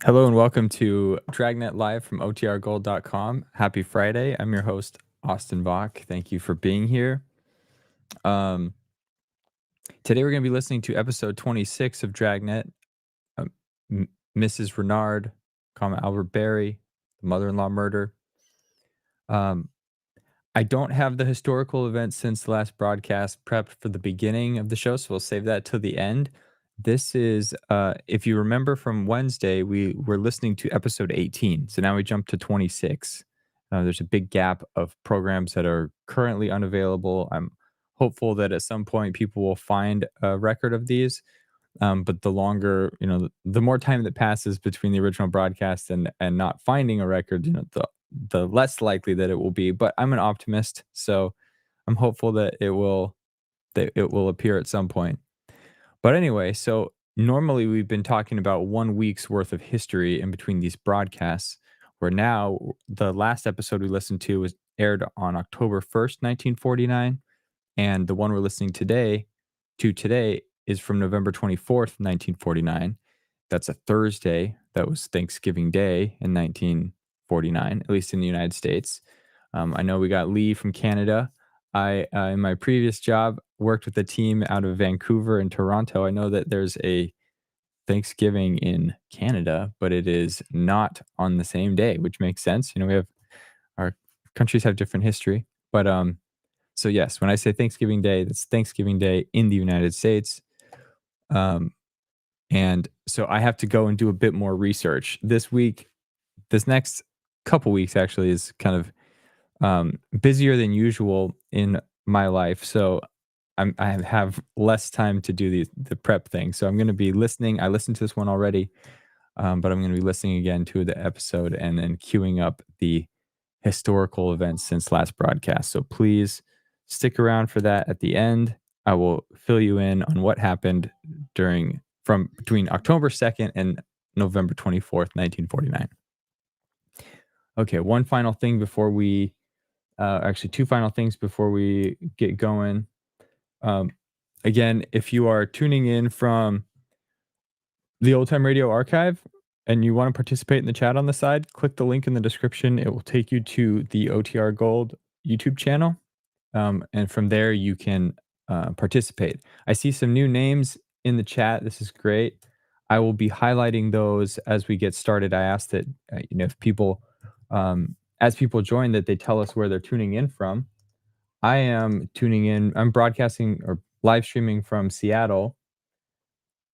Hello and welcome to Dragnet Live from otrgold.com. Happy Friday. I'm your host, Austin Bach. Thank you for being here. Um, Today we're going to be listening to episode 26 of Dragnet, Mrs. Rinard, Albert Berry, the mother-in-law murder. I don't have the historical events since the last broadcast prepped for the beginning of the show, so we'll save that till the end. This is, if you remember from Wednesday, we were listening to episode 18. So now we jump to 26. There's a big gap of programs that are currently unavailable. I'm hopeful that at some point people will find a record of these. But the longer, the more time that passes between the original broadcast and not finding a record, the less likely that it will be. But I'm an optimist, so I'm hopeful that it will appear at some point. But anyway, so normally we've been talking about 1 week's worth of history in between these broadcasts, where now the last episode we listened to was aired on October 1st, 1949, and the one we're listening today is from November 24th, 1949. That's a Thursday. That was Thanksgiving Day in 1949, at least in the United States. I know we got Lee from Canada. I, in my previous job, worked with a team out of Vancouver and Toronto. I know that there's a Thanksgiving in Canada, but it is not on the same day, which makes sense. We have our countries have different history, but so yes, when I say Thanksgiving Day, that's Thanksgiving Day in the United States. And so I have to go and do a bit more research this week. This next couple weeks actually is kind of busier than usual in my life, so I have less time to do the prep thing. So I'm going to be listening. I listened to this one already, but I'm going to be listening again to the episode and then queuing up the historical events since last broadcast. So please stick around for that at the end. I will fill you in on what happened from between October 2nd and November 24th, 1949. Okay, one final thing before we actually two final things before we get going. Again, if you are tuning in from the Old Time Radio Archive and you want to participate in the chat on the side, click the link in the description. It will take you to the OTR Gold YouTube channel. And from there, you can participate. I see some new names in the chat. This is great. I will be highlighting those as we get started. I asked that, if people, as people join, that they tell us where they're tuning in from. I am tuning in. I'm broadcasting or live streaming from Seattle.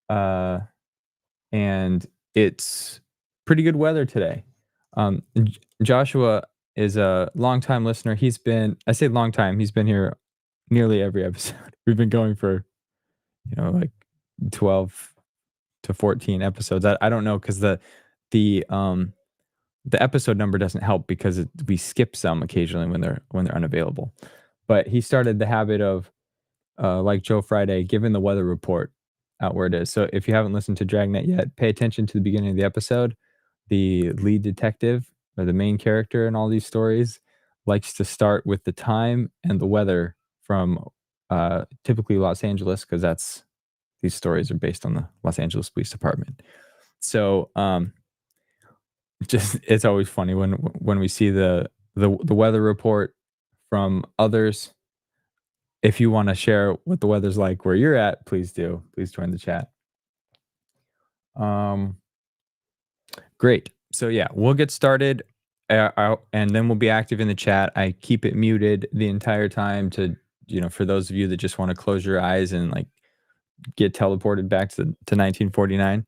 And it's pretty good weather today. Joshua is a longtime listener. I say long time, he's been here nearly every episode. We've been going for, like 12 to 14 episodes. I don't know, because the episode number doesn't help because we skip some occasionally when they're unavailable. But he started the habit of, like Joe Friday, giving the weather report out where it is. So if you haven't listened to Dragnet yet, pay attention to the beginning of the episode. The lead detective, or the main character in all these stories, likes to start with the time and the weather from typically Los Angeles, because these stories are based on the Los Angeles Police Department. So it's always funny when we see the weather report from others. If you want to share what the weather's like where you're at, please do. Please join the chat. Great. So yeah, we'll get started, and then we'll be active in the chat. I keep it muted the entire time to, for those of you that just want to close your eyes and like get teleported back to 1949.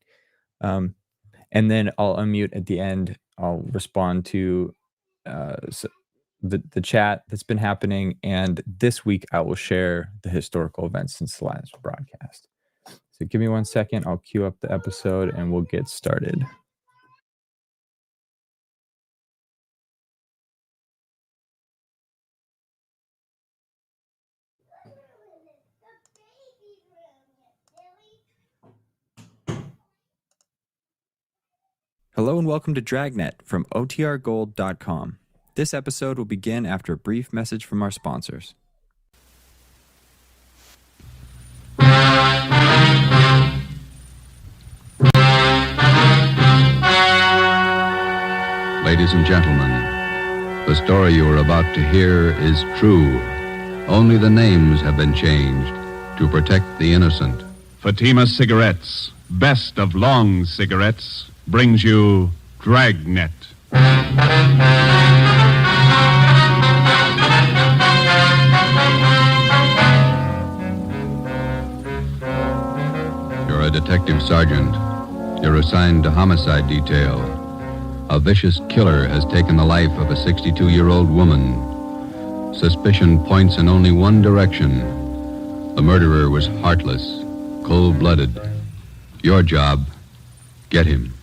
And then I'll unmute at the end. I'll respond to the chat that's been happening, and this week I will share the historical events since the last broadcast. So give me 1 second. I'll queue up the episode and we'll get started. Hello and welcome to Dragnet from otrgold.com. This episode will begin after a brief message from our sponsors. ladies and gentlemen. The story you are about to hear is true. Only the names have been changed to protect the innocent. Fatima Cigarettes, best of long cigarettes, brings you Dragnet. You're a detective sergeant. You're assigned to homicide detail. A vicious killer has taken the life of a 62-year-old woman. Suspicion points in only one direction. The murderer was heartless, cold-blooded. Your job, get him.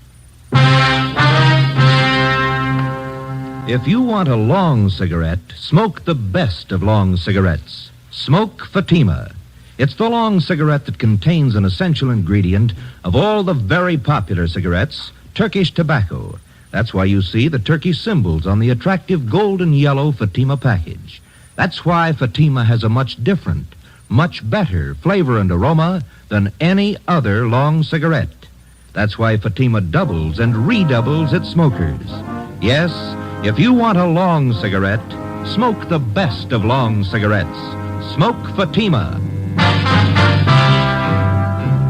If you want a long cigarette, smoke the best of long cigarettes. Smoke Fatima. It's the long cigarette that contains an essential ingredient of all the very popular cigarettes, Turkish tobacco. That's why you see the Turkish symbols on the attractive golden yellow Fatima package. That's why Fatima has a much different, much better flavor and aroma than any other long cigarette. That's why Fatima doubles and redoubles its smokers. Yes, if you want a long cigarette, smoke the best of long cigarettes. Smoke Fatima.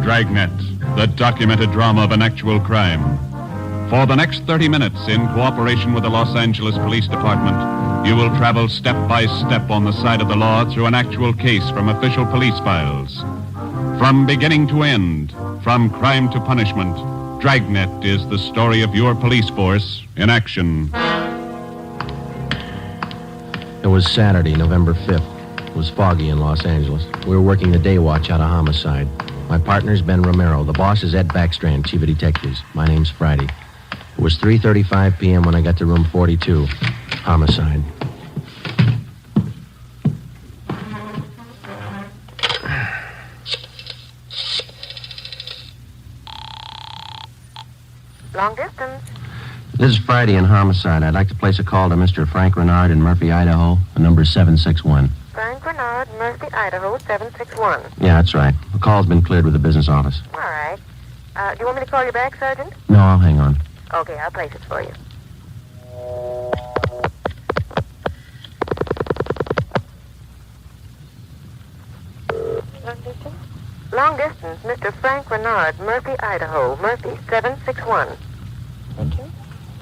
Dragnet, the documented drama of an actual crime. For the next 30 minutes, in cooperation with the Los Angeles Police Department, you will travel step by step on the side of the law through an actual case from official police files. From beginning to end, from crime to punishment, Dragnet is the story of your police force in action. It was Saturday, November 5th. It was foggy in Los Angeles. We were working the day watch out of homicide. My partner's Ben Romero. The boss is Ed Backstrand, chief of detectives. My name's Friday. It was 3:35 p.m. when I got to room 42. Homicide. Long distance. This is Friday in homicide. I'd like to place a call to Mr. Frank Rinard in Murphy, Idaho. The number's 761. Frank Rinard, Murphy, Idaho, 761. Yeah, that's right. The call's been cleared with the business office. All right. Do you want me to call you back, Sergeant? No, I'll hang on. Okay, I'll place it for you. Long distance? Long distance, Mr. Frank Rinard, Murphy, Idaho, Murphy, 761. Thank you.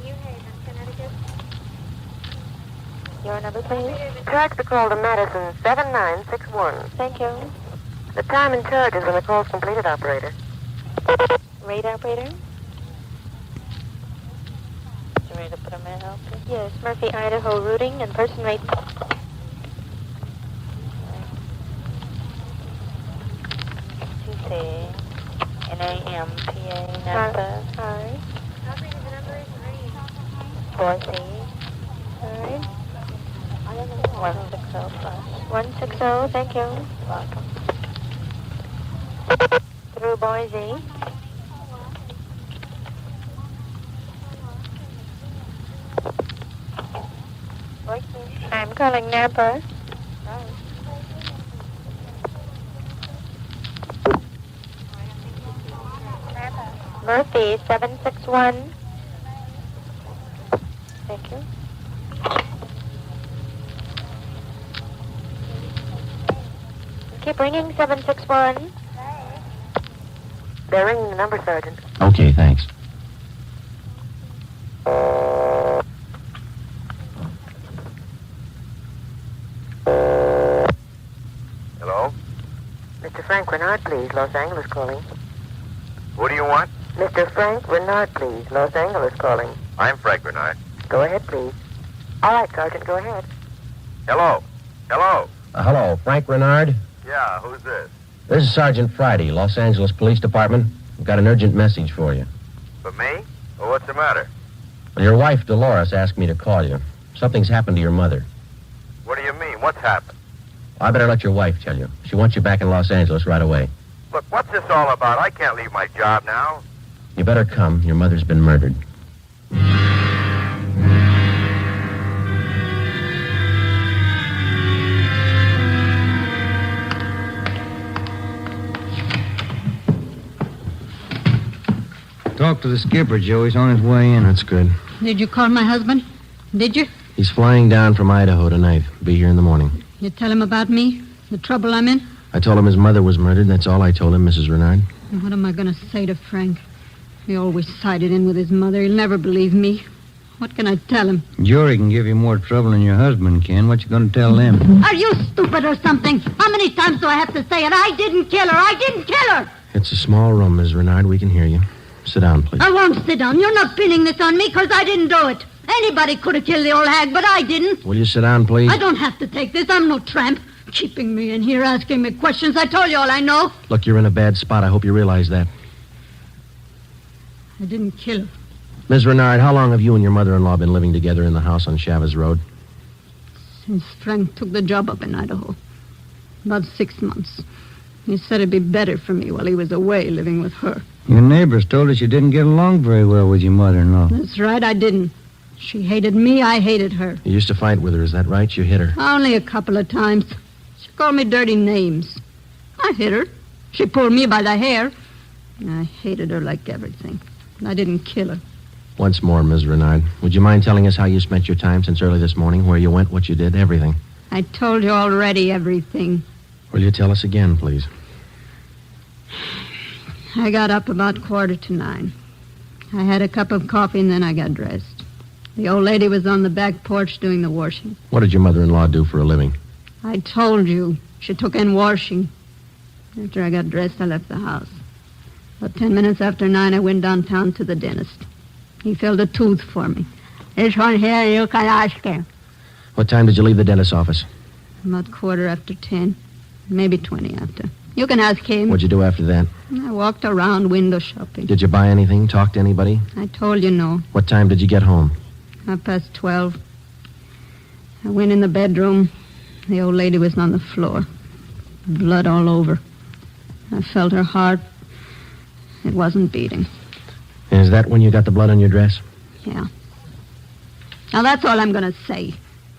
New Haven, Connecticut. Your number, please? Track the call to Madison, 7961. Thank you. The time and charges when the call's completed, operator. Rate operator? You ready to put a man out? Yes, Murphy, Idaho, routing and person rate. Tuesday, NAMPA, Napa. All right. Operator, the number is 4C. All right. 160 plus. 160, thank you. Welcome. Through Boise. I'm calling Napa. Murphy, 761. Thank you. Keep ringing, 761. They're ringing the number, Sergeant. Okay, thanks. Hello? Mr. Frank Rinard, please. Los Angeles calling. Who do you want? Mr. Frank Rinard, please. Los Angeles calling. I'm Frank Rinard. Go ahead, please. All right, Sergeant, go ahead. Hello? Hello? Hello, Frank Rinard. Yeah, who's this? This is Sergeant Friday, Los Angeles Police Department. I've got an urgent message for you. For me? Well, what's the matter? Your wife, Dolores, asked me to call you. Something's happened to your mother. What do you mean? What's happened? I better let your wife tell you. She wants you back in Los Angeles right away. Look, what's this all about? I can't leave my job now. You better come. Your mother's been murdered. Talk to the skipper, Joe. He's on his way in. That's good. Did you call my husband? Did you? He's flying down from Idaho tonight. Be here in the morning. You tell him about me? The trouble I'm in? I told him his mother was murdered. That's all I told him, Mrs. Rinard. What am I going to say to Frank? He always sided in with his mother. He'll never believe me. What can I tell him? Jory can give you more trouble than your husband can. What you going to tell them? Are you stupid or something? How many times do I have to say it? I didn't kill her. I didn't kill her. It's a small room, Ms. Rinard. We can hear you. Sit down, please. I won't sit down. You're not pinning this on me because I didn't do it. Anybody could have killed the old hag, but I didn't. Will you sit down, please? I don't have to take this. I'm no tramp. Keeping me in here, asking me questions. I told you all I know. Look, you're in a bad spot. I hope you realize that. I didn't kill her. Ms. Rinard, how long have you and your mother-in-law been living together in the house on Chavez Road? Since Frank took the job up in Idaho. About 6 months. He said it'd be better for me while he was away living with her. Your neighbors told us you didn't get along very well with your mother-in-law. That's right, I didn't. She hated me, I hated her. You used to fight with her, is that right? You hit her. Only a couple of times. She called me dirty names. I hit her. She pulled me by the hair. I hated her like everything. I didn't kill her. Once more, Ms. Rinard, would you mind telling us how you spent your time since early this morning, where you went, what you did, everything? I told you already everything. Will you tell us again, please? I got up about 9:15. I had a cup of coffee and then I got dressed. The old lady was on the back porch doing the washing. What did your mother-in-law do for a living? I told you. She took in washing. After I got dressed, I left the house. About 10 minutes after 9, I went downtown to the dentist. He filled a tooth for me. This one here, you can ask him. What time did you leave the dentist's office? About 10:15, maybe 20 after. You can ask him. What'd you do after that? I walked around window shopping. Did you buy anything, talk to anybody? I told you no. What time did you get home? 12:30. I went in the bedroom. The old lady was on the floor. Blood all over. I felt her heart. It wasn't beating. And is that when you got the blood on your dress? Yeah. Now that's all I'm going to say.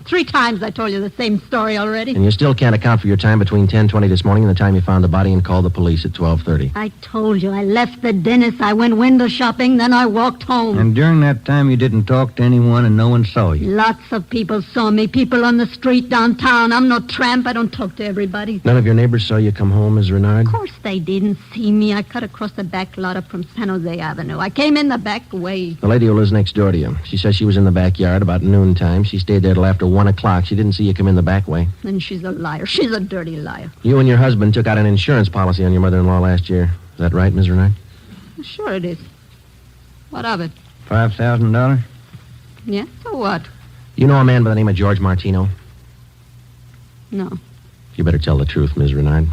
3 times I told you the same story already. And you still can't account for your time between 10:20 this morning and the time you found the body and called the police at 12:30. I told you I left the dentist. I went window shopping, then I walked home. And during that time, you didn't talk to anyone and no one saw you. Lots of people saw me. People on the street downtown. I'm no tramp. I don't talk to everybody. None of your neighbors saw you come home, Ms. Rinard? Of course they didn't see me. I cut across the back lot up from San Jose Avenue. I came in the back way. The lady who lives next door to you. She says she was in the backyard about noontime. She stayed there till after 1 o'clock. She didn't see you come in the back way. Then she's a liar. She's a dirty liar. You and your husband took out an insurance policy on your mother-in-law last year. Is that right, Ms. Rinard? Sure it is. What of it? $5,000? Yeah, so what? You know a man by the name of George Martino? No. You better tell the truth, Ms. Rinard.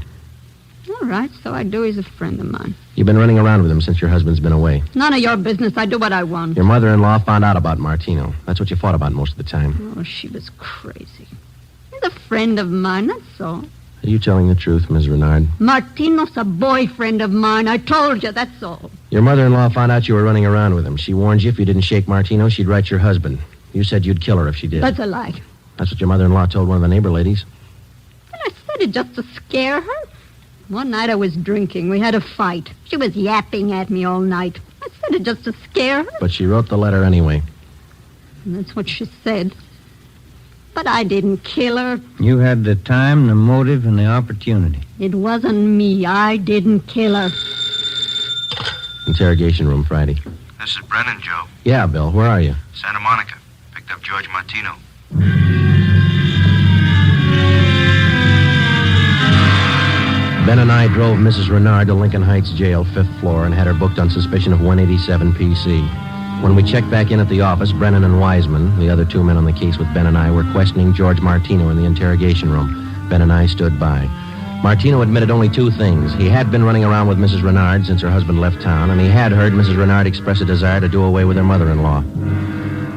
All right, so I do. He's a friend of mine. You've been running around with him since your husband's been away. None of your business. I do what I want. Your mother-in-law found out about Martino. That's what you fought about most of the time. Oh, she was crazy. He's a friend of mine, that's all. Are you telling the truth, Ms. Rinard? Martino's a boyfriend of mine. I told you, that's all. Your mother-in-law found out you were running around with him. She warned you if you didn't shake Martino, she'd write your husband. You said you'd kill her if she did. That's a lie. That's what your mother-in-law told one of the neighbor ladies. And I said it just to scare her. One night I was drinking. We had a fight. She was yapping at me all night. I said it just to scare her. But she wrote the letter anyway. And that's what she said. But I didn't kill her. You had the time, the motive, and the opportunity. It wasn't me. I didn't kill her. Interrogation room, Friday. This is Brennan, Joe. Yeah, Bill. Where are you? Santa Monica. Picked up George Martino. Ben and I drove Mrs. Rinard to Lincoln Heights Jail, 5th floor, and had her booked on suspicion of 187 PC. When we checked back in at the office, Brennan and Wiseman, the other 2 men on the case with Ben and I, were questioning George Martino in the interrogation room. Ben and I stood by. Martino admitted only 2 things. He had been running around with Mrs. Rinard since her husband left town, and he had heard Mrs. Rinard express a desire to do away with her mother-in-law.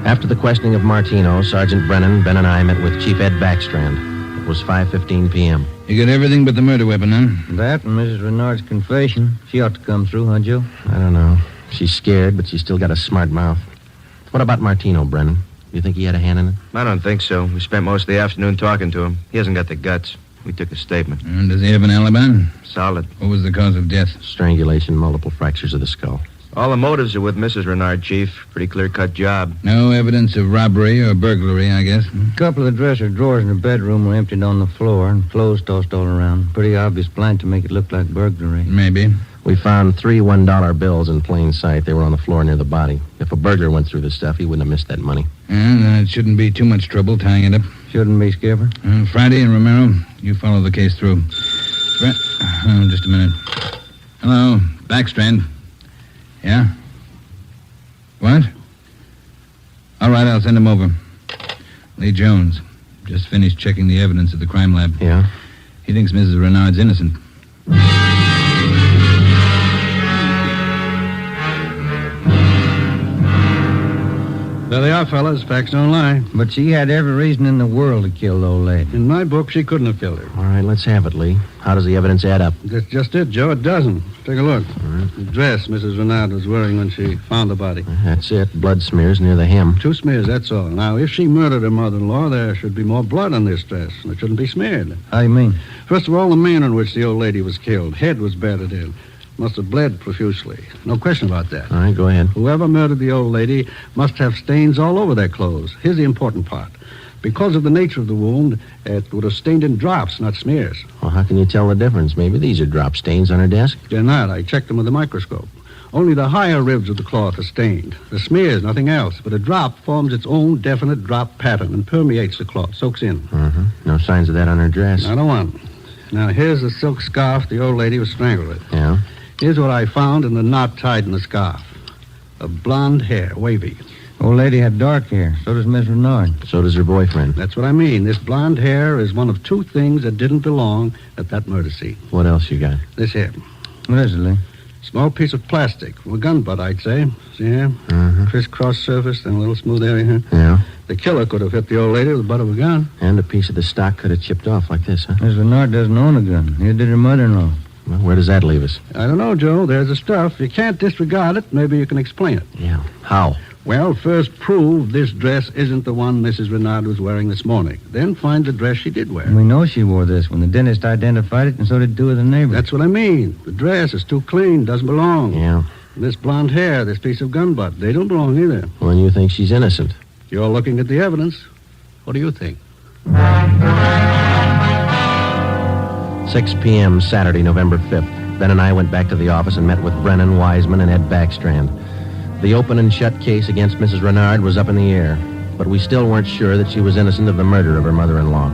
After the questioning of Martino, Sergeant Brennan, Ben and I met with Chief Ed Backstrand. It was 5:15 p.m. You got everything but the murder weapon, huh? That and Mrs. Renard's confession. She ought to come through, huh, Joe? I don't know. She's scared, but she's still got a smart mouth. What about Martino, Brennan? You think he had a hand in it? I don't think so. We spent most of the afternoon talking to him. He hasn't got the guts. We took a statement. And does he have an alibi? Solid. What was the cause of death? Strangulation, multiple fractures of the skull. All the motives are with Mrs. Rinard, Chief. Pretty clear-cut job. No evidence of robbery or burglary, I guess. A couple of dresser drawers in the bedroom were emptied on the floor and clothes tossed all around. Pretty obvious plan to make it look like burglary. Maybe. We found 3 $1 bills in plain sight. They were on the floor near the body. If a burglar went through the stuff, he wouldn't have missed that money. And it shouldn't be too much trouble tying it up. Shouldn't be, Skipper. Friday and Romero, you follow the case through. Just a minute. Hello, Backstrand. Yeah? What? All right, I'll send him over. Lee Jones. Just finished checking the evidence at the crime lab. Yeah? He thinks Mrs. Renard's innocent. There they are, fellas. Facts don't lie. But she had every reason in the world to kill the old lady. In my book, she couldn't have killed her. All right, let's have it, Lee. How does the evidence add up? That's just it, Joe. It doesn't. Take a look. The dress Mrs. Rinard was wearing when she found the body. That's it. Blood smears near the hem. 2 smears, that's all. Now, if she murdered her mother-in-law, there should be more blood on this dress, and it shouldn't be smeared. How do you mean? First of all, the manner in which the old lady was killed. Head was battered in. Must have bled profusely. No question about that. All right, go ahead. Whoever murdered the old lady must have stains all over their clothes. Here's the important part. Because of the nature of the wound, it would have stained in drops, not smears. Well, how can you tell the difference? Maybe these are drop stains on her desk. They're not. I checked them with a microscope. Only the higher ribs of the cloth are stained. The smears, nothing else. But a drop forms its own definite drop pattern and permeates the cloth, soaks in. No signs of that on her dress. Not a one. Now, here's the silk scarf the old lady was strangled with. Yeah? Here's what I found in the knot tied in the scarf. A blonde hair, wavy. Old lady had dark hair. So does Miss Renard. So does her boyfriend. That's what I mean. This blonde hair is one of 2 things that didn't belong at that murder scene. What else you got? This here. What is it, Lee? Small piece of plastic from a gun butt, I'd say. See here? Crisscross surface and a little smooth area here. Yeah? The killer could have hit the old lady with the butt of a gun. And a piece of the stock could have chipped off like this, huh? Miss Renard doesn't own a gun. Neither did her mother-in-law. Well, where does that leave us? I don't know, Joe. There's the stuff. You can't disregard it. Maybe you can explain it. Yeah. How? Well, first prove this dress isn't the one Mrs. Rinard was wearing this morning. Then find the dress she did wear. We know she wore this when the dentist identified it, and so did 2 of the neighbors. That's what I mean. The dress is too clean, doesn't belong. Yeah. This blonde hair, this piece of gun butt, they don't belong either. Well, and you think she's innocent? You're looking at the evidence. What do you think? 6 p.m. Saturday, November 5th. Ben and I went back to the office and met with Brennan, Wiseman, and Ed Backstrand. The open and shut case against Mrs. Rinard was up in the air, but we still weren't sure that she was innocent of the murder of her mother-in-law.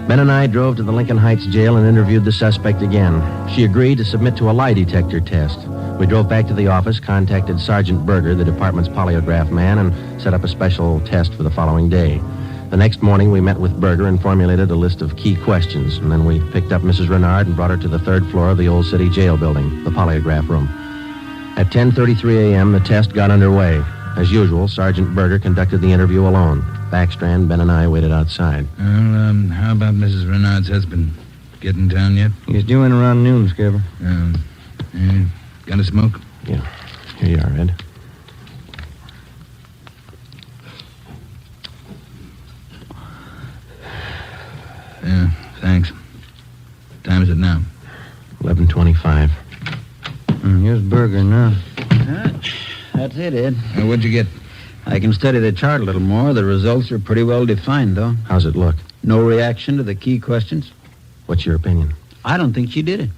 Ben and I drove to the Lincoln Heights jail and interviewed the suspect again. She agreed to submit to a lie detector test. We drove back to the office, contacted Sergeant Berger, the department's polygraph man, and set up a special test for the following day. The next morning, we met with Berger and formulated a list of key questions, and then we picked up Mrs. Rinard and brought her to the 3rd floor of the Old City Jail building, the polygraph room. At 10:33 a.m., the test got underway. As usual, Sergeant Berger conducted the interview alone. Backstrand, Ben, and I waited outside. Well, how about Mrs. Renard's husband? Get in town yet? He's due in around noon, Skipper. Got a smoke? Yeah. Here you are, Ed. Yeah, thanks. Time is it now? 11:25. Here's Berger now. That's it, Ed. What'd you get? I can study the chart a little more. The results are pretty well defined, though. How's it look? No reaction to the key questions. What's your opinion? I don't think she did it.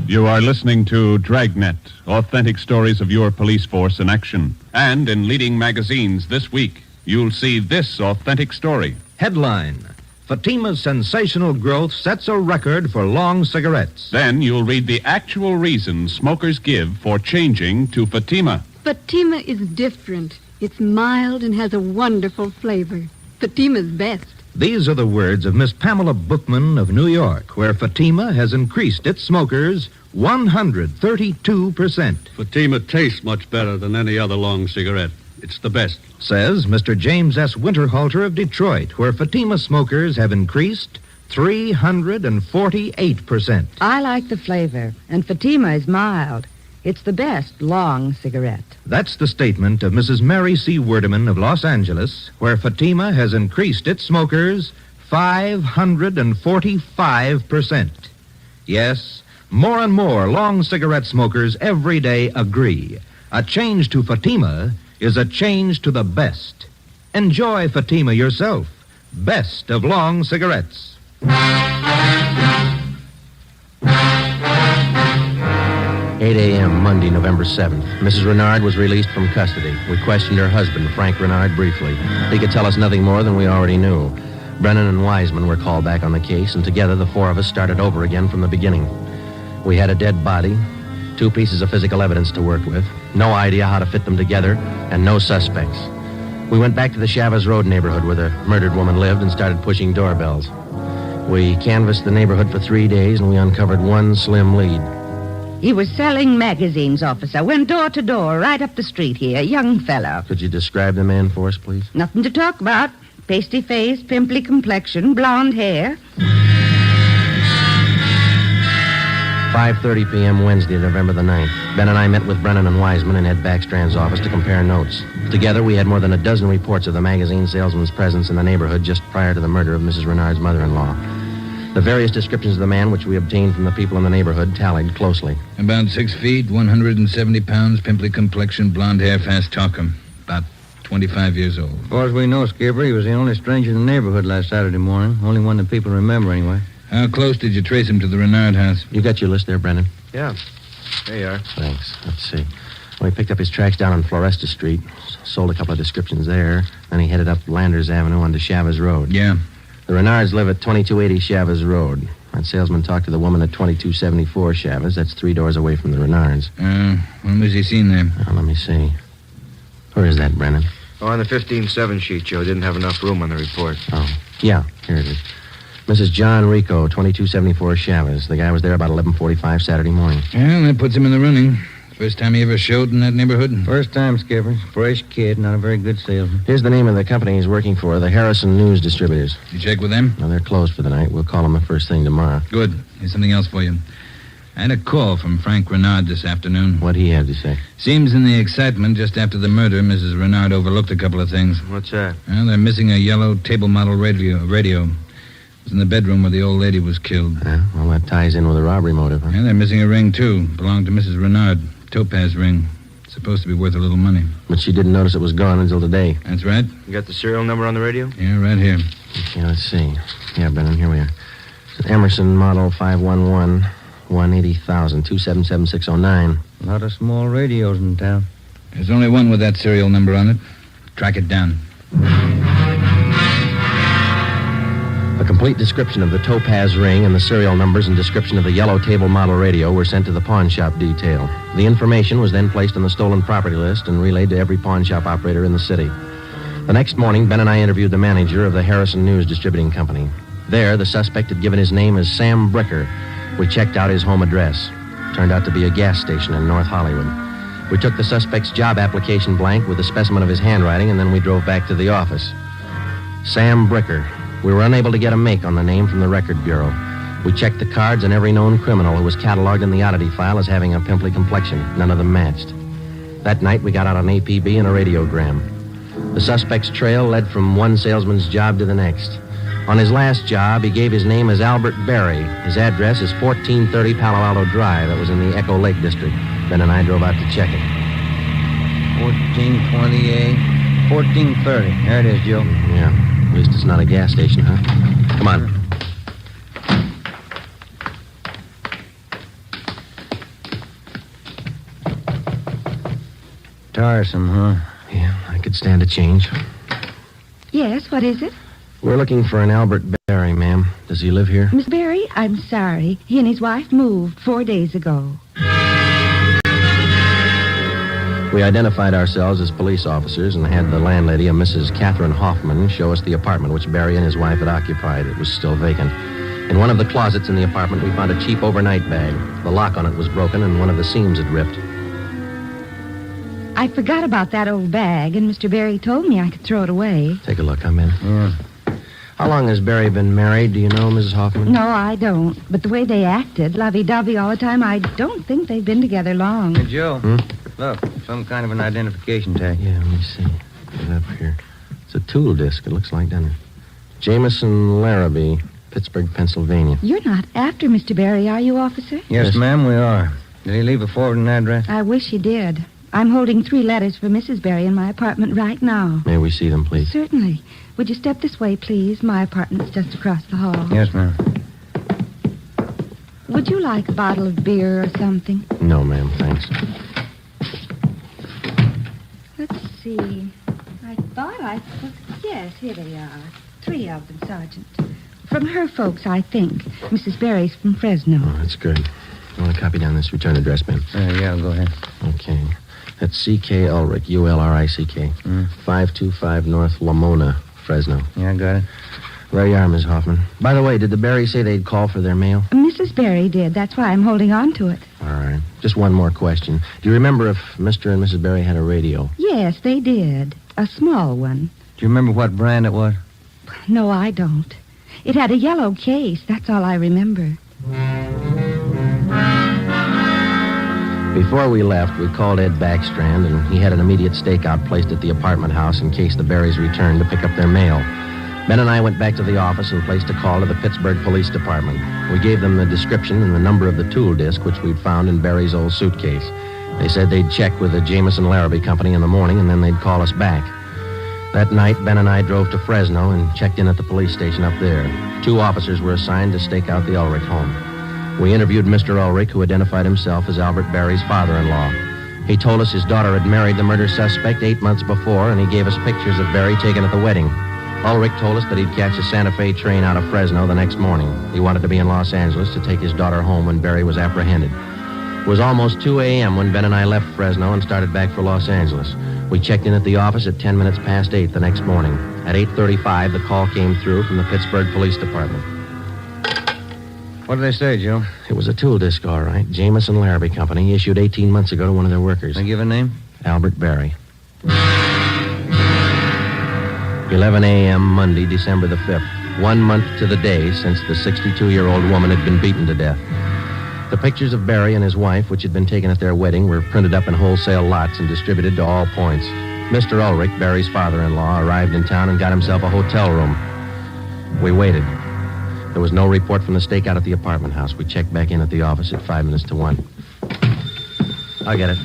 You are listening to Dragnet, authentic stories of your police force in action. And in leading magazines this week, you'll see this authentic story. Headline: Fatima's sensational growth sets a record for long cigarettes. Then you'll read the actual reasons smokers give for changing to Fatima. Fatima is different. It's mild and has a wonderful flavor. Fatima's best. These are the words of Miss Pamela Bookman of New York, where Fatima has increased its smokers 132%. Fatima tastes much better than any other long cigarette. It's the best. Says Mr. James S. Winterhalter of Detroit, where Fatima smokers have increased 348%. I like the flavor, and Fatima is mild. It's the best long cigarette. That's the statement of Mrs. Mary C. Werdeman of Los Angeles, where Fatima has increased its smokers 545%. Yes, more and more long cigarette smokers every day agree. A change to Fatima is a change to the best. Enjoy Fatima yourself. Best of long cigarettes. 8 a.m., Monday, November 7th. Mrs. Rinard was released from custody. We questioned her husband, Frank Rinard, briefly. He could tell us nothing more than we already knew. Brennan and Wiseman were called back on the case, and together the four of us started over again from the beginning. We had a dead body, 2 pieces of physical evidence to work with, no idea how to fit them together, and no suspects. We went back to the Chavez Road neighborhood where the murdered woman lived and started pushing doorbells. We canvassed the neighborhood for 3 days, and we uncovered one slim lead. He was selling magazines, officer. Went door to door, right up the street here. Young fellow. Could you describe the man for us, please? Nothing to talk about. Pasty face, pimply complexion, blonde hair. 5:30 p.m. Wednesday, November the 9th. Ben and I met with Brennan and Wiseman in Ed Backstrand's office to compare notes. Together, we had more than a dozen reports of the magazine salesman's presence in the neighborhood just prior to the murder of Mrs. Renard's mother-in-law. The various descriptions of the man which we obtained from the people in the neighborhood tallied closely. About 6 feet, 170 pounds, pimply complexion, blonde hair, fast talker. About 25 years old. As far as we know, Skipper, he was the only stranger in the neighborhood last Saturday morning. Only one that people remember, anyway. How close did you trace him to the Rinard house? You got your list there, Brennan? Yeah. There you are. Thanks. Let's see. Well, he picked up his tracks down on Floresta Street, sold a couple of descriptions there, then he headed up Landers Avenue onto Chavez Road. Yeah. The Renards live at 2280 Chavez Road. That salesman talked to the woman at 2274 Chavez. That's 3 doors away from the Renards. When was he seen there? Let me see. Where is that, Brennan? Oh, on the 15-7 sheet, Joe. Didn't have enough room on the report. Oh, yeah, here it is. Mrs. John Rico, 2274 Chavez. The guy was there about 11:45 Saturday morning. Well, that puts him in the running. First time he ever showed in that neighborhood? First time, Skipper. Fresh kid, not a very good salesman. Here's the name of the company he's working for, the Harrison News Distributors. You check with them? No, they're closed for the night. We'll call them the first thing tomorrow. Good. Here's something else for you. I had a call from Frank Rinard this afternoon. What'd he have to say? Seems in the excitement just after the murder, Mrs. Rinard overlooked a couple of things. What's that? Well, they're missing a yellow table model radio. It was in the bedroom where the old lady was killed. Well, that ties in with a robbery motive, huh? And they're missing a ring, too. Belonged to Mrs. Rinard. Topaz ring. Supposed to be worth a little money. But she didn't notice it was gone until today. That's right. You got the serial number on the radio? Yeah, right here. Okay, let's see. Yeah, Brennan, here we are. It's an Emerson model 511, 180,000, 277609. A lot of small radios in town. There's only one with that serial number on it. Track it down. A complete description of the Topaz ring and the serial numbers and description of the yellow table model radio were sent to the pawn shop detail. The information was then placed on the stolen property list and relayed to every pawn shop operator in the city. The next morning, Ben and I interviewed the manager of the Harrison News Distributing Company. There, the suspect had given his name as Sam Bricker. We checked out his home address. Turned out to be a gas station in North Hollywood. We took the suspect's job application blank with a specimen of his handwriting, and then we drove back to the office. Sam Bricker. We were unable to get a make on the name from the Record Bureau. We checked the cards on every known criminal who was cataloged in the oddity file as having a pimply complexion. None of them matched. That night, we got out an APB and a radiogram. The suspect's trail led from one salesman's job to the next. On his last job, he gave his name as Albert Berry. His address is 1430 Palo Alto Drive. That was in the Echo Lake District. Ben and I drove out to check it. 1428, 1430. There it is, Joe. Yeah. At least it's not a gas station, huh? Come on. Tiresome, huh? Yeah, I could stand a change. Yes, what is it? We're looking for an Albert Berry, ma'am. Does he live here? Miss Berry, I'm sorry. He and his wife moved 4 days ago. We identified ourselves as police officers and had the landlady, a Mrs. Catherine Hoffman, show us the apartment which Berry and his wife had occupied. It was still vacant. In one of the closets in the apartment, we found a cheap overnight bag. The lock on it was broken and one of the seams had ripped. I forgot about that old bag, and Mr. Berry told me I could throw it away. Take a look. I'm in. Yeah. How long has Barry been married? Do you know, Mrs. Hoffman? No, I don't. But the way they acted, lovey-dovey all the time, I don't think they've been together long. Hey, Joe. Look, some kind of an identification tag. Yeah, let me see. Get it up here. It's a tool disc, it looks like, doesn't it? Jameson Larrabee, Pittsburgh, Pennsylvania. You're not after Mr. Barry, are you, officer? Yes, ma'am, we are. Did he leave a forwarding address? I wish he did. I'm holding 3 letters for Mrs. Barry in my apartment right now. May we see them, please? Certainly. Would you step this way, please? My apartment's just across the hall. Yes, ma'am. Would you like a bottle of beer or something? No, ma'am, thanks. Let's see. I thought I... Yes, here they are. 3 of them, Sergeant. From her folks, I think. Mrs. Barry's from Fresno. Oh, that's good. You want to copy down this return address, Ben? Yeah, go ahead. Okay. That's C.K. Ulrich, U-L-R-I-C-K. 525 North Lamona, Fresno. Yeah, I got it. There you are, Miss Hoffman. By the way, did the Barrys say they'd call for their mail? Mrs. Barry did. That's why I'm holding on to it. All right. Just one more question. Do you remember if Mr. and Mrs. Barry had a radio? Yes, they did. A small one. Do you remember what brand it was? No, I don't. It had a yellow case. That's all I remember. Before we left, we called Ed Backstrand, and he had an immediate stakeout placed at the apartment house in case the Barrys returned to pick up their mail. Ben and I went back to the office and placed a call to the Pittsburgh Police Department. We gave them the description and the number of the tool disc, which we'd found in Barry's old suitcase. They said they'd check with the Jameson Larrabee Company in the morning, and then they'd call us back. That night, Ben and I drove to Fresno and checked in at the police station up there. 2 officers were assigned to stake out the Ulrich home. We interviewed Mr. Ulrich, who identified himself as Albert Barry's father-in-law. He told us his daughter had married the murder suspect 8 months before, and he gave us pictures of Barry taken at the wedding. Ulrich told us that he'd catch a Santa Fe train out of Fresno the next morning. He wanted to be in Los Angeles to take his daughter home when Barry was apprehended. It was almost 2 a.m. when Ben and I left Fresno and started back for Los Angeles. We checked in at the office at 10 minutes past 8 the next morning. At 8:35, the call came through from the Pittsburgh Police Department. What did they say, Joe? It was a tool disc, all right. Jameson Larrabee Company, issued 18 months ago to one of their workers. They give a name? Albert Barry. 11 a.m. Monday, December the 5th. 1 month to the day since the 62-year-old woman had been beaten to death. The pictures of Barry and his wife, which had been taken at their wedding, were printed up in wholesale lots and distributed to all points. Mr. Ulrich, Barry's father-in-law, arrived in town and got himself a hotel room. We waited. There was no report from the stakeout at the apartment house. We checked back in at the office at 5 minutes to 1. I'll get it.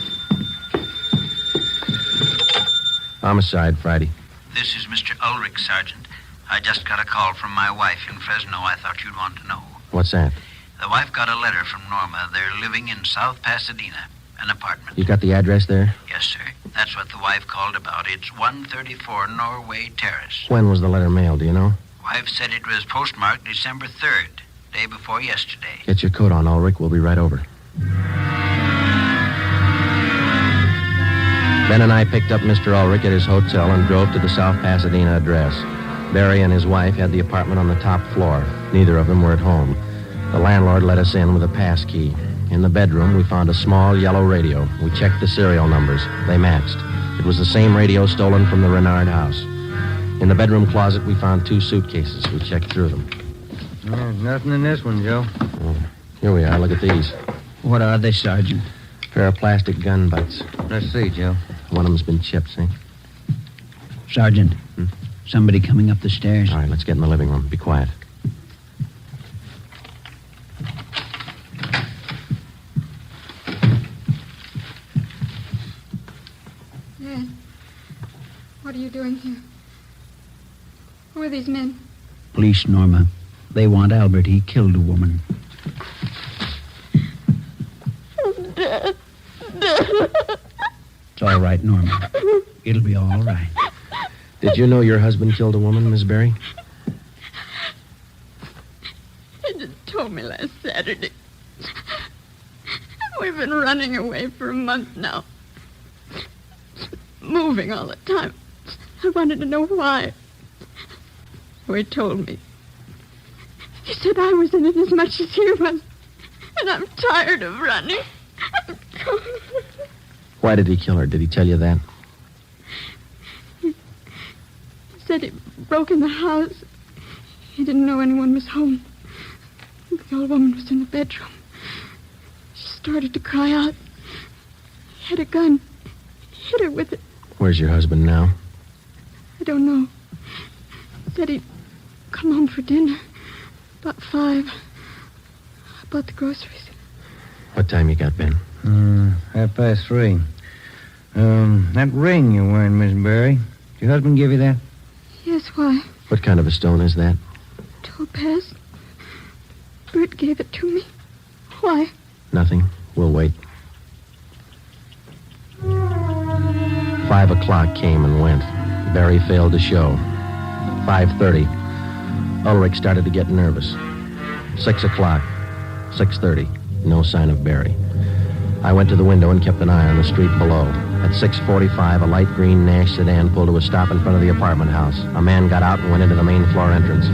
Homicide, Friday. This is Mr. Ulrich, Sergeant. I just got a call from my wife in Fresno. I thought you'd want to know. What's that? The wife got a letter from Norma. They're living in South Pasadena, an apartment. You got the address there? Yes, sir. That's what the wife called about. It's 134 Norway Terrace. When was the letter mailed, do you know? Wife said it was postmarked December 3rd, day before yesterday. Get your coat on, Ulrich. We'll be right over. Ben and I picked up Mr. Ulrich at his hotel and drove to the South Pasadena address. Barry and his wife had the apartment on the top floor. Neither of them were at home. The landlord let us in with a pass key. In the bedroom, we found a small yellow radio. We checked the serial numbers. They matched. It was the same radio stolen from the Rinard house. In the bedroom closet, we found 2 suitcases. We checked through them. Nothing in this one, Joe. Here we are. Look at these. What are they, Sergeant? Pair of plastic gun butts. Let's see, Joe. One of them's been chipped, see? Sergeant, somebody coming up the stairs. All right, let's get in the living room. Be quiet. Ed, what are you doing here? Who are these men? Police, Norma. They want Albert. He killed a woman. Dad. It's all right, Norma. It'll be all right. Did you know your husband killed a woman, Miss Barry? He just told me last Saturday. We've been running away for a month now. Moving all the time. I wanted to know why. So he told me. He said I was in it as much as he was. And I'm tired of running. Why did he kill her? Did he tell you that? He said he broke in the house. He didn't know anyone was home. The old woman was in the bedroom. She started to cry out. He had a gun. He hit her with it. Where's your husband now? I don't know. Said he'd come home for dinner. About 5. I bought the groceries. What time you got, Ben? 3:30. That ring you're wearing, Miss Berry, did your husband give you that? Yes, why? What kind of a stone is that? Topaz. Bert gave it to me. Why? Nothing. We'll wait. 5 o'clock came and went. Barry failed to show. 5:30. Ulrich started to get nervous. 6 o'clock. 6:30. No sign of Barry. I went to the window and kept an eye on the street below. At 6:45, a light green Nash sedan pulled to a stop in front of the apartment house. A man got out and went into the main floor entrance.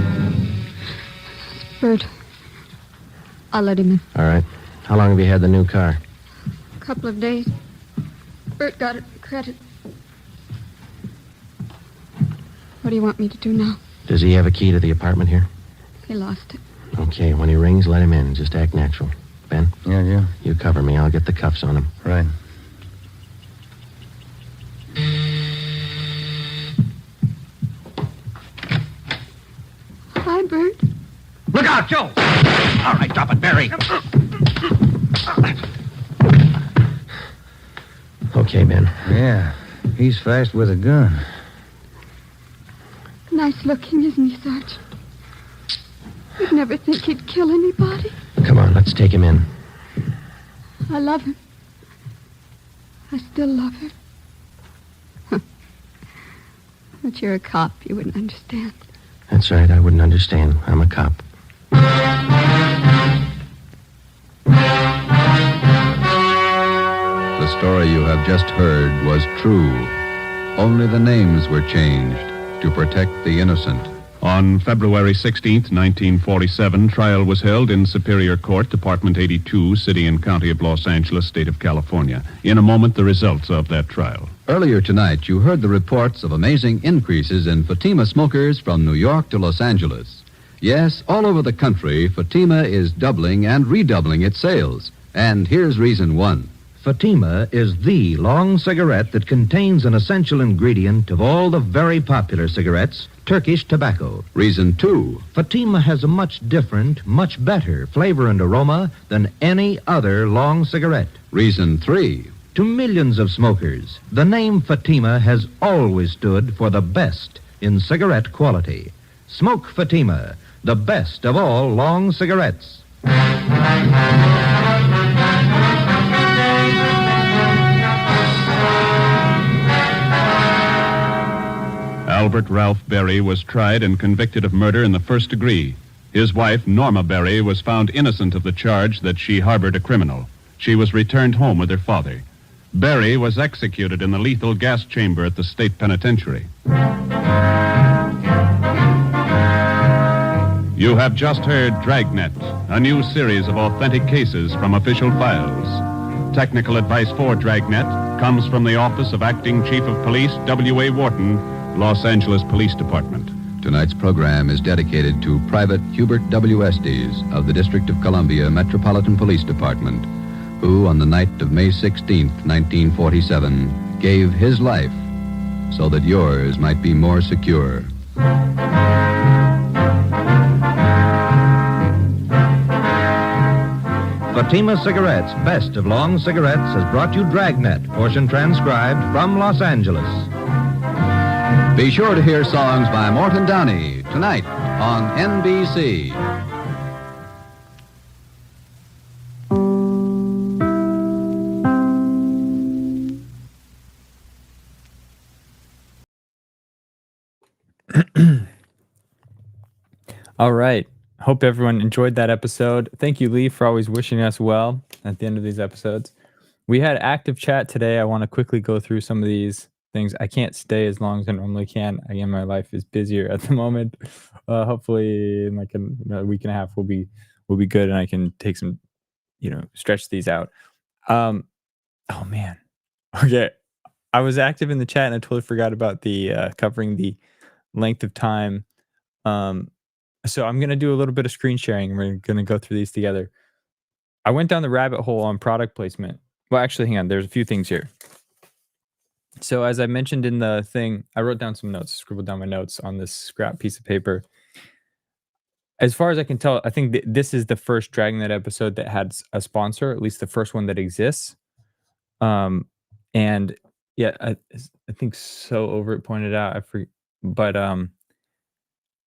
It's Bert. I'll let him in. All right. How long have you had the new car? A couple of days. Bert got it credit. What do you want me to do now? Does he have a key to the apartment here? He lost it. Okay, when he rings, let him in. Just act natural. Ben? Yeah. You cover me. I'll get the cuffs on him. Right. Hi, Bert. Look out, Joe! All right, drop it, Barry. Okay, Ben. Yeah, he's fast with a gun. Nice looking, isn't he, Sergeant? You'd never think he'd kill anybody. Come on, let's take him in. I love him. I still love him. But you're a cop. You wouldn't understand. That's right. I wouldn't understand. I'm a cop. The story you have just heard was true. Only the names were changed to protect the innocent. On February 16th, 1947, trial was held in Superior Court, Department 82, City and County of Los Angeles, State of California. In a moment, the results of that trial. Earlier tonight, you heard the reports of amazing increases in Fatima smokers from New York to Los Angeles. Yes, all over the country, Fatima is doubling and redoubling its sales. And here's reason one. Fatima is the long cigarette that contains an essential ingredient of all the very popular cigarettes, Turkish tobacco. Reason two. Fatima has a much different, much better flavor and aroma than any other long cigarette. Reason three. To millions of smokers, the name Fatima has always stood for the best in cigarette quality. Smoke Fatima, the best of all long cigarettes. Albert Ralph Berry was tried and convicted of murder in the first degree. His wife, Norma Berry, was found innocent of the charge that she harbored a criminal. She was returned home with her father. Berry was executed in the lethal gas chamber at the state penitentiary. You have just heard Dragnet, a new series of authentic cases from official files. Technical advice for Dragnet comes from the Office of Acting Chief of Police W.A. Wharton, Los Angeles Police Department. Tonight's program is dedicated to Private Hubert W. Estes of the District of Columbia Metropolitan Police Department, who on the night of May 16th, 1947, gave his life so that yours might be more secure. Fatima Cigarettes, best of long cigarettes, has brought you Dragnet, portion transcribed from Los Angeles. Be sure to hear songs by Morton Downey tonight on NBC. All right. Hope everyone enjoyed that episode. Thank you, Lee, for always wishing us well at the end of these episodes. We had active chat today. I want to quickly go through some of these things. I can't stay as long as I normally can. Again, my life is busier at the moment. Hopefully, in like a week and a half, we'll be good, and I can take some, stretch these out. Oh man. Okay. I was active in the chat, and I totally forgot about the covering the length of time So I'm going to do a little bit of screen sharing, and we're going to go through these together. I went down the rabbit hole on product placement. Well, actually, hang on. There's a few things here. So as I mentioned in the thing, I wrote down some notes, scribbled down my notes on this scrap piece of paper. As far as I can tell, I think this is the first Dragnet episode that had a sponsor, at least the first one that exists. And yeah, I think So Over It pointed out, I forget, but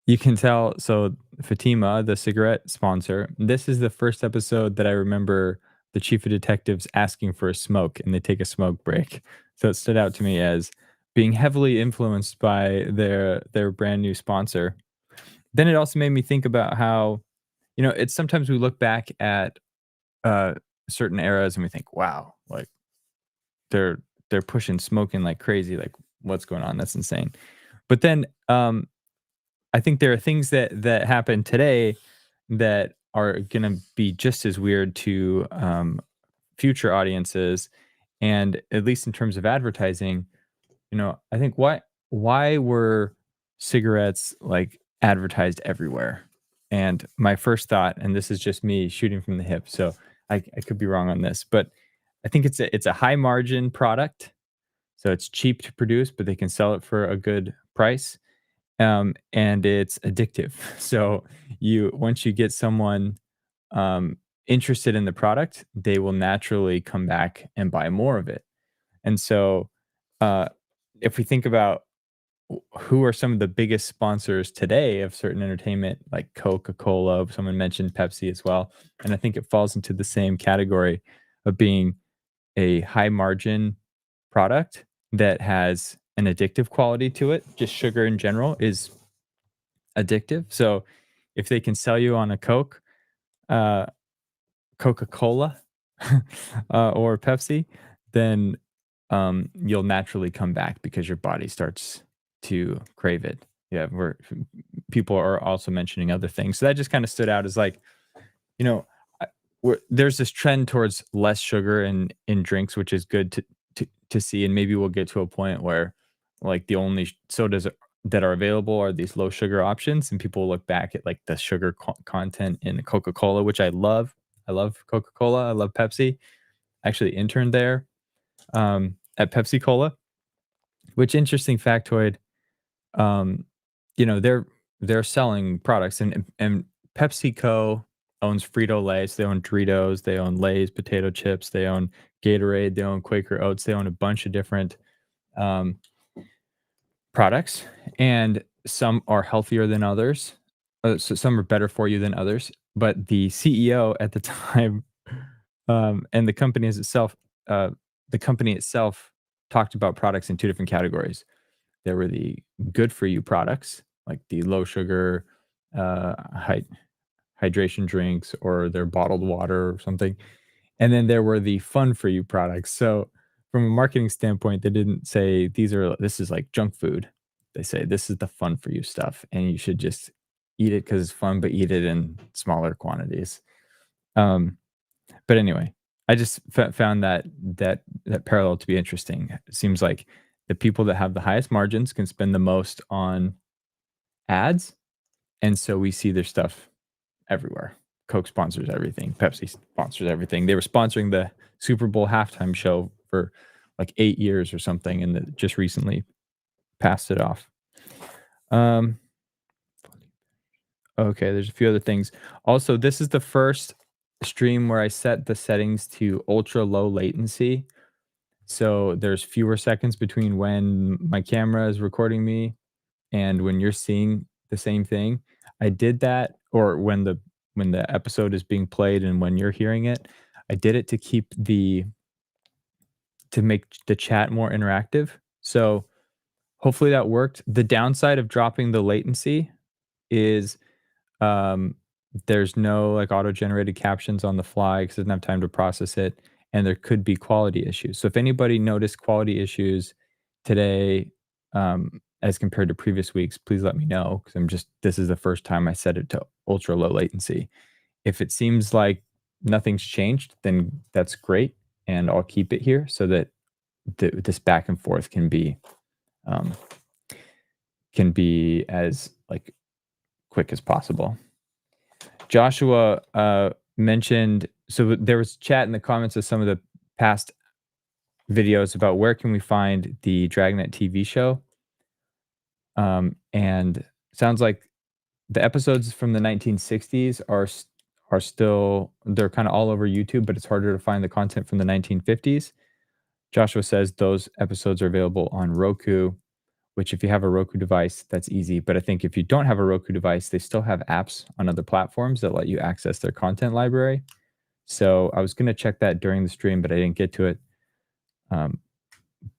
you can tell. So Fatima, the cigarette sponsor, this is the first episode that I remember the chief of detectives asking for a smoke, and they take a smoke break. So it stood out to me as being heavily influenced by their brand new sponsor. Then it also made me think about how, it's sometimes we look back at certain eras and we think, wow, like they're pushing smoking like crazy, like what's going on? That's insane. But then I think there are things that happen today that are gonna be just as weird to future audiences, and at least in terms of advertising, I think why were cigarettes like advertised everywhere? And my first thought, and this is just me shooting from the hip, so I could be wrong on this, but I think it's a high margin product, so it's cheap to produce, but they can sell it for a good price, and it's addictive. So once you get someone interested in the product, they will naturally come back and buy more of it. And so, uh, if we think about who are some of the biggest sponsors today of certain entertainment, like Coca-Cola, someone mentioned Pepsi as well, and I think it falls into the same category of being a high margin product that has an addictive quality to it. Just sugar in general is addictive. So if they can sell you on a uh, Coca-Cola, or Pepsi, then you'll naturally come back because your body starts to crave it. Yeah, where people are also mentioning other things. So that just kind of stood out as like, you know, there's this trend towards less sugar in drinks, which is good to see. And maybe we'll get to a point where like the only sodas that are available are these low sugar options, and people will look back at like the sugar content in Coca-Cola, which I love. I love Coca-Cola. I love Pepsi. I actually interned there at Pepsi Cola, which interesting factoid. Um, they're selling products, and PepsiCo owns Frito-Lay, so they own Doritos, they own Lay's potato chips, they own Gatorade, they own Quaker Oats, they own a bunch of different um, products, and some are healthier than others. So some are better for you than others. But the CEO at the time, and the company itself talked about products in two different categories. There were the good for you products, like the low sugar, hydration drinks, or their bottled water or something. And then there were the fun for you products. So from a marketing standpoint, they didn't say this is like junk food. They say this is the fun for you stuff, and you should just eat it because it's fun, but eat it in smaller quantities. But anyway, I just found that parallel to be interesting. It seems like the people that have the highest margins can spend the most on ads, and so we see their stuff everywhere. Coke sponsors everything. Pepsi sponsors everything. They were sponsoring the Super Bowl halftime show for like 8 years or something, and just recently passed it off. Okay, there's a few other things. Also, this is the first stream where I set the settings to ultra low latency. So there's fewer seconds between when my camera is recording me and when you're seeing the same thing. I did that, or when the episode is being played and when you're hearing it. I did it to make the chat more interactive. So hopefully that worked. The downside of dropping the latency is there's no like auto-generated captions on the fly because it doesn't have time to process it, and there could be quality issues. So if anybody noticed quality issues today, as compared to previous weeks, please let me know, because this is the first time I set it to ultra low latency. If it seems like nothing's changed, then that's great, and I'll keep it here so that this back and forth can be as like quick as possible. Joshua mentioned, so there was chat in the comments of some of the past videos about where can we find the Dragnet TV show. And sounds like the episodes from the 1960s are still, they're kind of all over YouTube, but it's harder to find the content from the 1950s. Joshua says those episodes are available on Roku, which if you have a Roku device, that's easy. But I think if you don't have a Roku device, they still have apps on other platforms that let you access their content library. So I was going to check that during the stream, but I didn't get to it.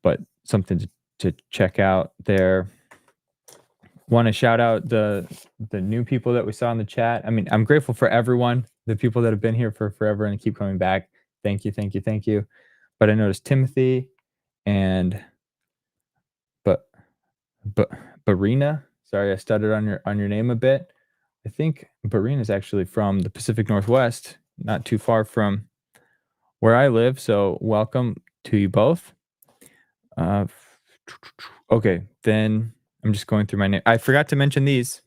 But something to check out there. Want to shout out the new people that we saw in the chat. I mean, I'm grateful for everyone, the people that have been here for forever and keep coming back. Thank you, thank you, thank you. But I noticed Timothy and Barina. Sorry, I stuttered on your name a bit. I think Barina is actually from the Pacific Northwest, not too far from where I live. So welcome to you both. Okay, then I'm just going through my name. I forgot to mention these.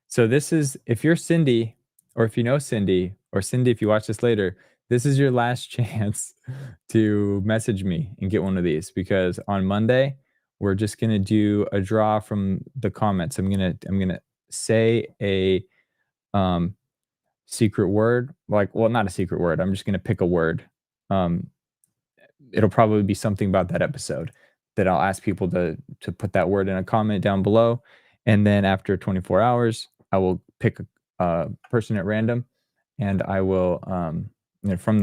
So this is, if you're Cindy, or if you know Cindy, or Cindy, if you watch this later, this is your last chance to message me and get one of these, because on Monday, we're just going to do a draw from the comments. I'm going to say a secret word, not a secret word. I'm just going to pick a word. It'll probably be something about that episode that I'll ask people to put that word in a comment down below. And then after 24 hours, I will pick a person at random, and I will, from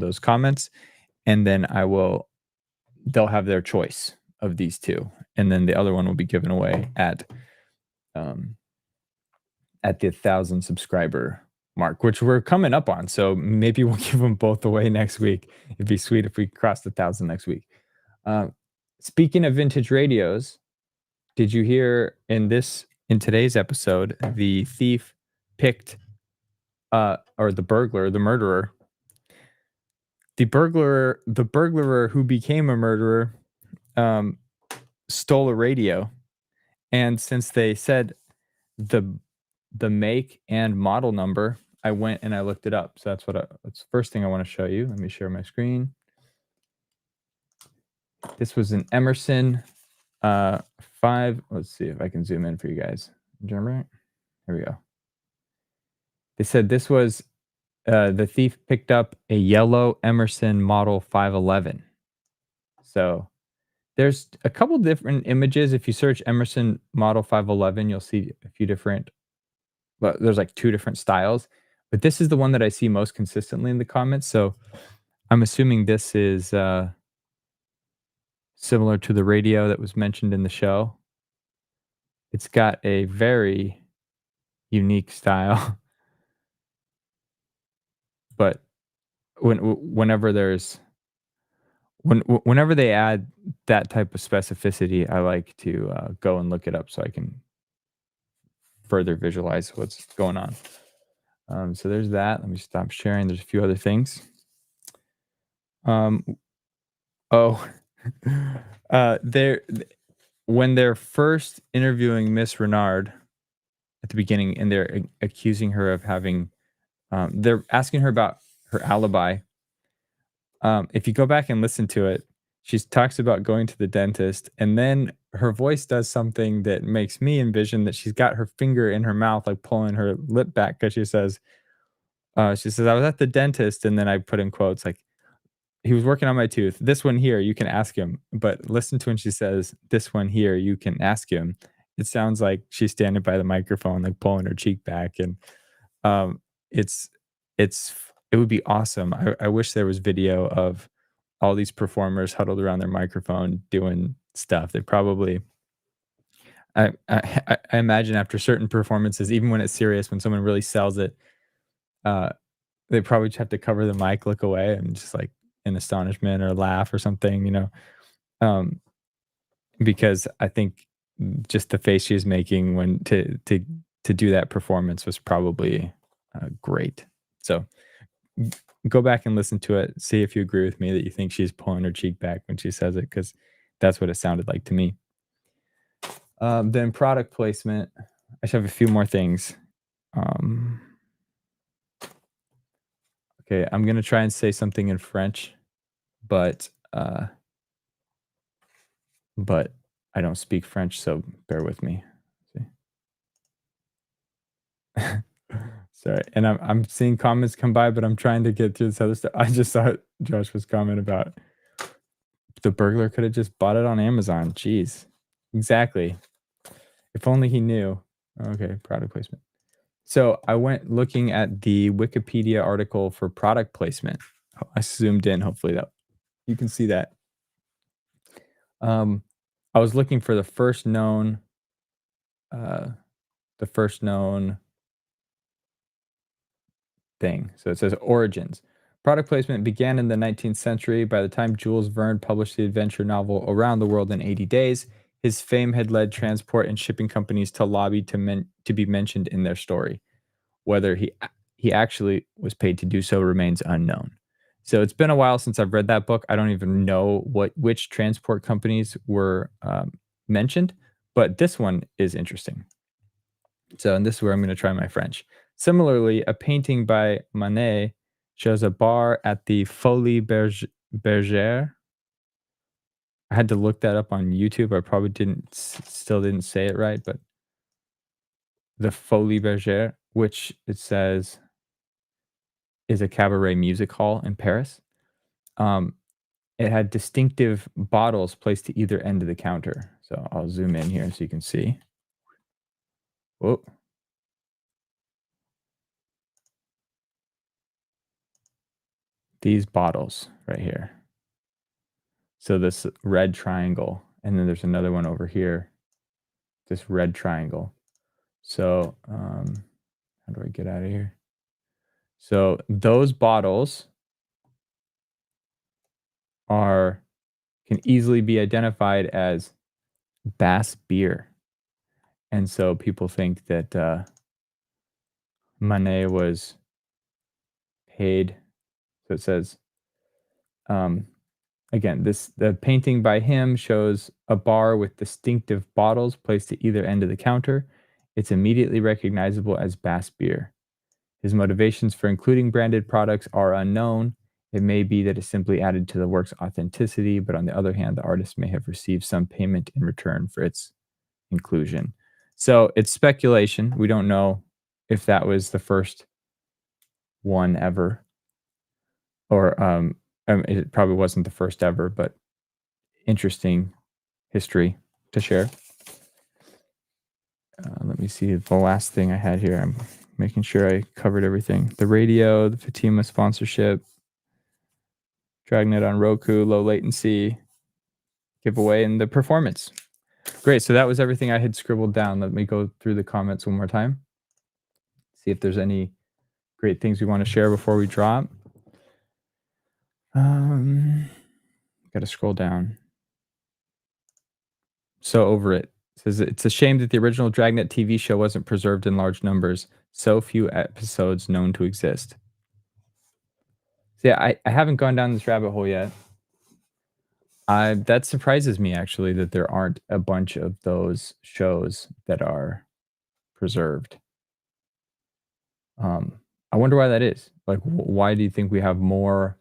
those comments, and then they'll have their choice of these two. And then the other one will be given away at the 1,000 subscriber mark, which we're coming up on. So maybe we'll give them both away next week. It'd be sweet if we crossed 1,000 next week. Speaking of vintage radios, did you hear in today's episode, the thief picked, or the murderer, the burglar who became a murderer, stole a radio. And since they said the make and model number, I went and I looked it up. So that's that's the first thing I want to show you. Let me share my screen. This was an Emerson 5. Let's see if I can zoom in for you guys. Here we go. They said this was the thief picked up a yellow Emerson model 511. So there's a couple different images. If you search Emerson model 511, you'll see a few different, well, there's like 2 different styles, but this is the one that I see most consistently in the comments. So I'm assuming this is similar to the radio that was mentioned in the show. It's got a very unique style. But whenever they add that type of specificity, I like to go and look it up so I can further visualize what's going on. So there's that. Let me stop sharing. There's a few other things. When they're first interviewing Miss Rinard at the beginning, and they're accusing her of having, they're asking her about her alibi. If you go back and listen to it, she talks about going to the dentist, and then her voice does something that makes me envision that she's got her finger in her mouth, like pulling her lip back, because she says, I was at the dentist, and then I put in quotes like, he was working on my tooth. This one here, you can ask him. But listen to when she says, this one here, you can ask him. It sounds like she's standing by the microphone, like pulling her cheek back. And it would be awesome. I wish there was video of all these performers huddled around their microphone doing stuff. They probably, I imagine after certain performances, even when it's serious, when someone really sells it, they probably just have to cover the mic, look away, and just like in astonishment or laugh or something, because I think just the face she was making when to do that performance was probably great. So go back and listen to it. See if you agree with me that you think she's pulling her cheek back when she says it, because that's what it sounded like to me. Then product placement. I just have a few more things. Okay, I'm gonna try and say something in French, but I don't speak French, so bear with me. Sorry, and I'm seeing comments come by, but I'm trying to get through this other stuff. I just saw Joshua's comment about the burglar could have just bought it on Amazon. Jeez, exactly. If only he knew. Okay, product placement. So I went looking at the Wikipedia article for product placement. I zoomed in. Hopefully that you can see that. I was looking for the first known thing. So it says origins. Product placement began in the 19th century. By the time Jules Verne published the adventure novel Around the World in 80 Days, his fame had led transport and shipping companies to lobby to be mentioned in their story. Whether he actually was paid to do so remains unknown. So it's been a while since I've read that book. I don't even know which transport companies were mentioned, but this one is interesting. So, and this is where I'm going to try my French. Similarly, a painting by Manet shows a bar at the Folie Bergère. I had to look that up on YouTube. I probably still didn't say it right, but the Folie Bergère, which it says is a cabaret music hall in Paris. It had distinctive bottles placed to either end of the counter. So I'll zoom in here so you can see. Whoa. These bottles right here. So this red triangle, and then there's another one over here, this red triangle. So how do I get out of here? So those bottles can easily be identified as Bass beer. And so people think that Manet was paid. So it says, again, the painting by him shows a bar with distinctive bottles placed to either end of the counter. It's immediately recognizable as Bass beer. His motivations for including branded products are unknown. It may be that it simply added to the work's authenticity, but on the other hand, the artist may have received some payment in return for its inclusion. So it's speculation. We don't know if that was the first one ever, or it probably wasn't the first ever, but interesting history to share. Let me see the last thing I had here. I'm making sure I covered everything. The radio, the Fatima sponsorship, Dragnet on Roku, low latency, giveaway, and the performance. Great. So that was everything I had scribbled down. Let me go through the comments one more time. See if there's any great things we want to share before we drop. Got to scroll down. So over it. Says it's a shame that the original Dragnet TV show wasn't preserved in large numbers. So few episodes known to exist. So yeah, I haven't gone down this rabbit hole yet. That surprises me actually that there aren't a bunch of those shows that are preserved. I wonder why that is. Like, why do you think we have more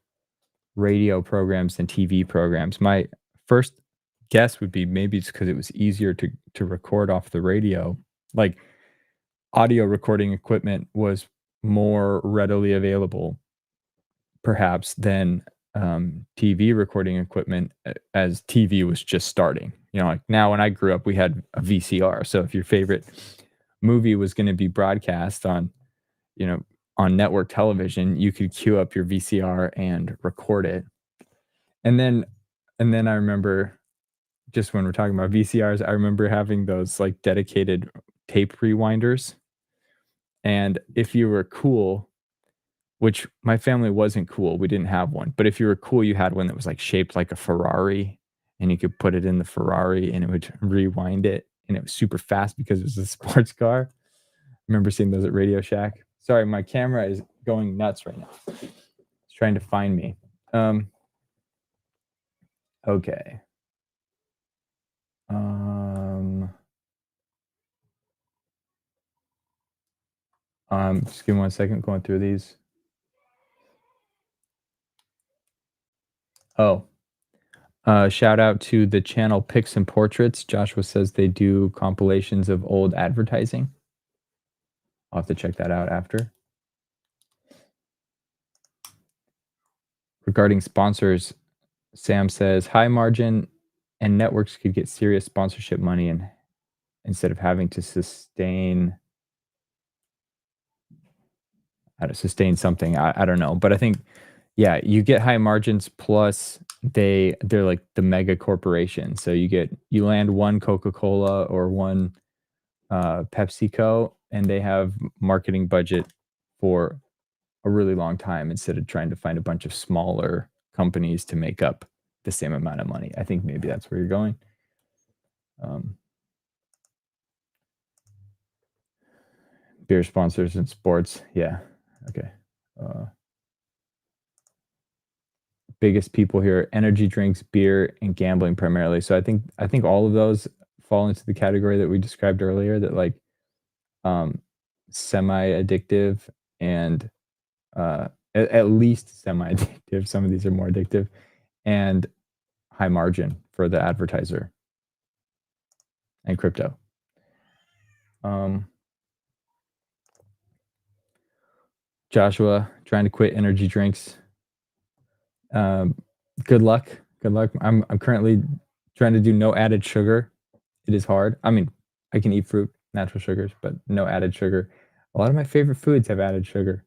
radio programs than TV programs? My first guess would be maybe it's because it was easier to record off the radio. Like, audio recording equipment was more readily available, perhaps, than TV recording equipment, as TV was just starting. You know, like now when I grew up, we had a VCR. So if your favorite movie was going to be broadcast on, on network television, you could queue up your VCR and record it. And then I remember, just when we're talking about VCRs, I remember having those like dedicated tape rewinders. And if you were cool, which my family wasn't cool, we didn't have one. But if you were cool, you had one that was like shaped like a Ferrari, and you could put it in the Ferrari and it would rewind it. And it was super fast because it was a sports car. I remember seeing those at Radio Shack. Sorry, my camera is going nuts right now. It's trying to find me. Okay. Just give me 1 second, going through these. Oh, shout out to the channel Pics and Portraits. Joshua says they do compilations of old advertising. I'll have to check that out after. Regarding sponsors, Sam says high margin and networks could get serious sponsorship money and instead of having to sustain something. I don't know. But I think, yeah, you get high margins plus they're like the mega corporation. So you land one Coca-Cola or one PepsiCo and they have marketing budget for a really long time instead of trying to find a bunch of smaller companies to make up the same amount of money. I think maybe that's where you're going. Beer sponsors and sports. Yeah. Okay. Biggest people here, energy drinks, beer, and gambling primarily. So I think all of those fall into the category that we described earlier, that like semi-addictive and at least semi-addictive. Some of these are more addictive, and high margin for the advertiser, and crypto. Joshua trying to quit energy drinks. Good luck. Good luck. I'm currently trying to do no added sugar. It is hard. I mean, I can eat fruit, natural sugars, but no added sugar. A lot of my favorite foods have added sugar.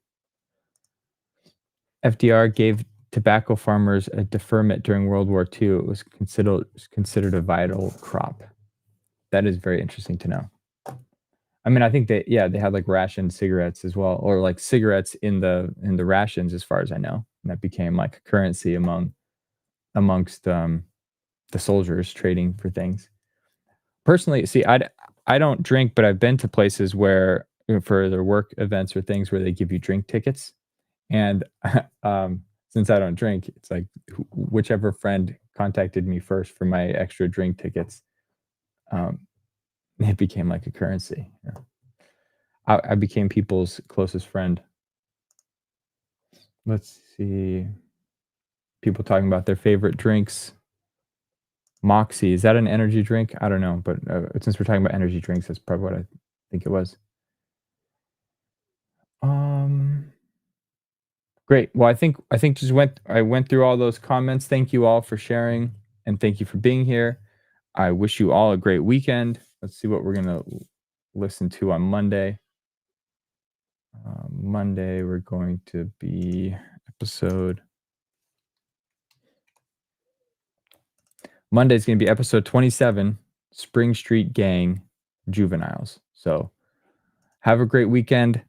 FDR gave tobacco farmers a deferment during World War II. It was considered a vital crop. That is very interesting to know. I mean, I think that, yeah, they had like ration cigarettes as well, or like cigarettes in the rations, as far as I know. And that became like a currency amongst the soldiers trading for things. Personally, see, I don't drink, but I've been to places where, for their work events or things where they give you drink tickets. And since I don't drink, it's like whichever friend contacted me first for my extra drink tickets, it became like a currency. Yeah. I became people's closest friend. Let's see. People talking about their favorite drinks. Moxie, is that an energy drink? I don't know, but since we're talking about energy drinks, that's probably what I think it was. Great. Well, I think I went through all those comments. Thank you all for sharing, and thank you for being here. I wish you all a great weekend. Let's see what we're gonna listen to on Monday. Monday we're going to be Monday's going to be episode 27, Spring Street Gang Juveniles. So have a great weekend.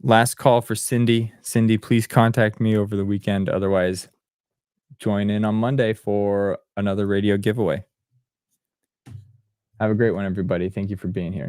Last call for Cindy. Cindy, please contact me over the weekend. Otherwise, join in on Monday for another radio giveaway. Have a great one, everybody. Thank you for being here.